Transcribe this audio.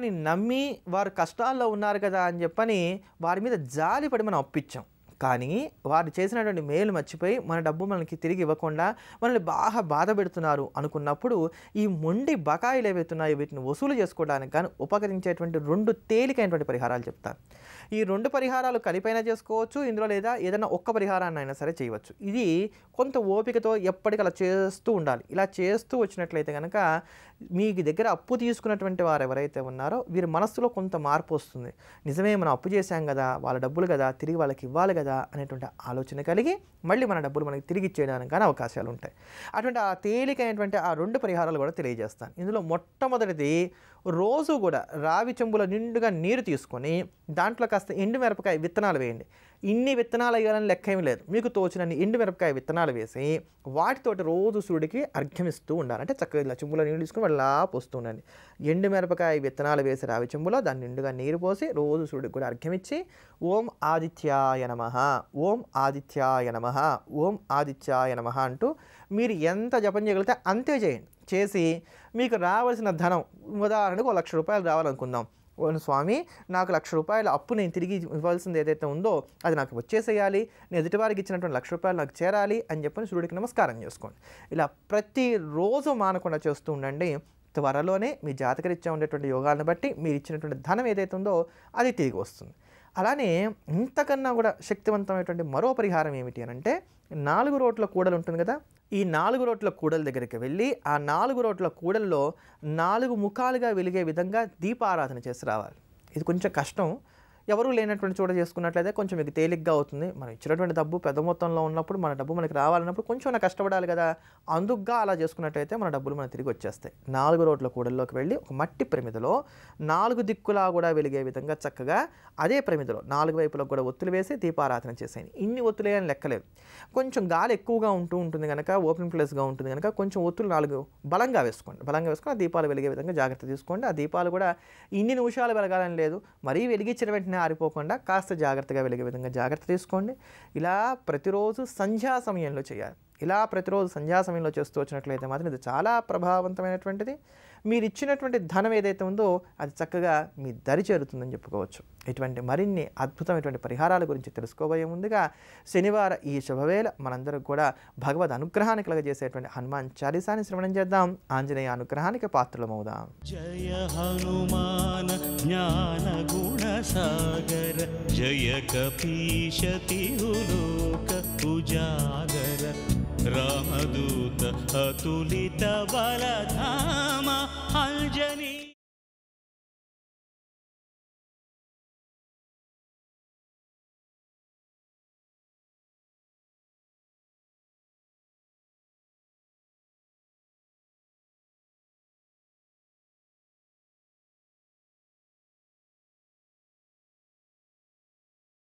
నమ్మి వారు కష్టాల్లో ఉన్నారు కదా అని చెప్పని వారి మీద జాలిపడి మనం అప్పిచ్చాం. కానీ వారు చేసినటువంటి మేలు మర్చిపోయి మన డబ్బు మనకి తిరిగి ఇవ్వకుండా మనల్ని బాగా బాధ పెడుతున్నారు అనుకున్నప్పుడు ఈ మొండి బకాయిలు ఏవైతున్నాయో వీటిని వసూలు చేసుకోవడానికి కానీ ఉపకరించేటువంటి 2 తేలికైనటువంటి పరిహారాలు చెప్తాను. ఈ 2 పరిహారాలు కలిపైనా చేసుకోవచ్చు, ఇందులో లేదా ఏదైనా ఒక్క పరిహారాన్ని అయినా సరే చేయవచ్చు. ఇది కొంత ఓపికతో ఎప్పటికీ అలా చేస్తూ ఉండాలి. ఇలా చేస్తూ వచ్చినట్లయితే కనుక మీకు దగ్గర అప్పు తీసుకున్నటువంటి వారు ఎవరైతే ఉన్నారో వీరి మనస్సులో కొంత మార్పు వస్తుంది. నిజమే, మనం అప్పు చేశాం కదా, వాళ్ళ డబ్బులు కదా, తిరిగి వాళ్ళకి ఇవ్వాలి కదా అనేటువంటి ఆలోచన కలిగి మళ్ళీ మన డబ్బులు మనకి తిరిగి ఇచ్చేయడానికి కానీ అవకాశాలు ఉంటాయి. అటువంటి ఆ తేలికైనటువంటి ఆ 2 పరిహారాలు కూడా తెలియజేస్తాను. ఇందులో మొట్టమొదటిది, రోజు కూడా రావి చెంబులో నిండుగా నీరు తీసుకొని దాంట్లో కాస్త ఎండు మిరపకాయ విత్తనాలు వేయండి. ఇన్ని విత్తనాలు వేయాలని లెక్క ఏమీ లేదు. మీకు తోచినన్ని ఎండు మిరపకాయ విత్తనాలు వేసి వాటితోటి రోజు సూర్యుడికి అర్ఘ్యమిస్తూ ఉండాలి. అంటే చక్కగా ఇలా చెంబులో నీళ్ళు తీసుకుని వాళ్ళ పోస్తూ ఉండండి. ఎండు మిరపకాయ విత్తనాలు వేసి రావి చెంబులో దాన్ని నిండుగా నీరు పోసి రోజు సూర్యుడికి కూడా అర్ఘ్యమిచ్చి ఓం ఆదిత్యాయ నమః, ఓం ఆదిత్యాయ నమః, ఓం ఆదిత్యాయ నమః అంటూ మీరు ఎంత జపం చేయగలిగితే అంతే చేయండి. చేసి మీకు రావాల్సిన ధనం, ఉదాహరణకు 1 లక్ష రూపాయలు రావాలనుకుందాం. స్వామి, నాకు 1 లక్ష రూపాయల అప్పు నేను తిరిగి ఇవ్వాల్సింది ఏదైతే ఉందో అది నాకు వచ్చేసేయాలి, నేను ఎదుటివారికి ఇచ్చినటువంటి 1 లక్ష రూపాయలు నాకు చేరాలి అని చెప్పని సూర్యుడికి నమస్కారం చేసుకోండి. ఇలా ప్రతిరోజు మానకుండా చేస్తూ ఉండండి. త్వరలోనే మీ జాతకరీత్యా ఉండేటువంటి యోగాలను బట్టి మీరు ఇచ్చినటువంటి ధనం ఏదైతే ఉందో అది తిరిగి వస్తుంది. అలానే ఇంతకన్నా కూడా శక్తివంతమైనటువంటి మరో పరిహారం ఏమిటి అని అంటే, 4 రోట్ల కూడలు ఉంటుంది కదా, ఈ 4 రోట్ల కూడల దగ్గరికి వెళ్ళి ఆ 4 రోట్ల కూడల్లో 4 ముఖాలుగా వెలిగే విధంగా దీపారాధన చేసి రావాలి. ఇది కొంచెం కష్టం. ఎవరూ లేనటువంటి చోట చేసుకున్నట్లయితే కొంచెం మీకు తేలిగ్గా అవుతుంది. మనం ఇచ్చినటువంటి డబ్బు పెద్ద మొత్తంలో ఉన్నప్పుడు మన డబ్బు మనకి రావాలన్నప్పుడు కొంచెం కష్టపడాలి కదా, అందుకుగా అలా చేసుకున్నట్లయితే మన డబ్బులు మనకు తిరిగి వచ్చేస్తాయి. 4 రోట్ల కూడల్లోకి వెళ్ళి ఒక మట్టి ప్రమిదలో 4 దిక్కులా కూడా వెలిగే విధంగా చక్కగా అదే ప్రమిదలో 4 వైపులకు కూడా ఒత్తులు వేసి దీపారాధన చేసేయండి. ఇన్ని ఒత్తులే అని లెక్కలేదు. కొంచెం గాలి ఎక్కువగా ఉంటుంది కనుక, ఓపెన్ ప్లేస్గా ఉంటుంది కనుక కొంచెం ఒత్తులు 4 బలంగా వేసుకోండి. బలంగా వేసుకొని ఆ దీపాలు వెలిగే విధంగా జాగ్రత్త తీసుకోండి. ఆ దీపాలు కూడా ఇన్ని నిమిషాలు వెలగాలని లేదు, మరీ వెలిగించిన వెంటనే ఆరిపోకుండా కాస్త జాగ్రత్తగా వెలిగే విధంగా జాగ్రత్త తీసుకోండి. ఇలా ప్రతిరోజు సంధ్యా సమయంలో చేయాలి. ఇలా ప్రతిరోజు సంధ్యా సమయంలో చేస్తూ వచ్చినట్లయితే మాత్రం ఇది చాలా ప్రభావవంతమైనటువంటిది. మీరు ఇచ్చినటువంటి ధనం ఏదైతే ఉందో అది చక్కగా మీ దరి చేరుతుందని చెప్పుకోవచ్చు. ఇటువంటి మరిన్ని అద్భుతమైనటువంటి పరిహారాల గురించి తెలుసుకోబోయే ముందుగా శనివారం ఈ శుభవేళ మనందరం కూడా భగవద్ అనుగ్రహాన్ని కలగజేసేటువంటి హనుమాన్ చాలీసాని శ్రవణం చేద్దాం. ఆంజనేయ అనుగ్రహానికి పాత్రలమవుదాం. జయ హనుమాన్ జ్ఞాన గుణ సాగర, జయ కపీశ తిరులోక ఉజాగర, రామదూత అతులిత బలధామ అంజనీ.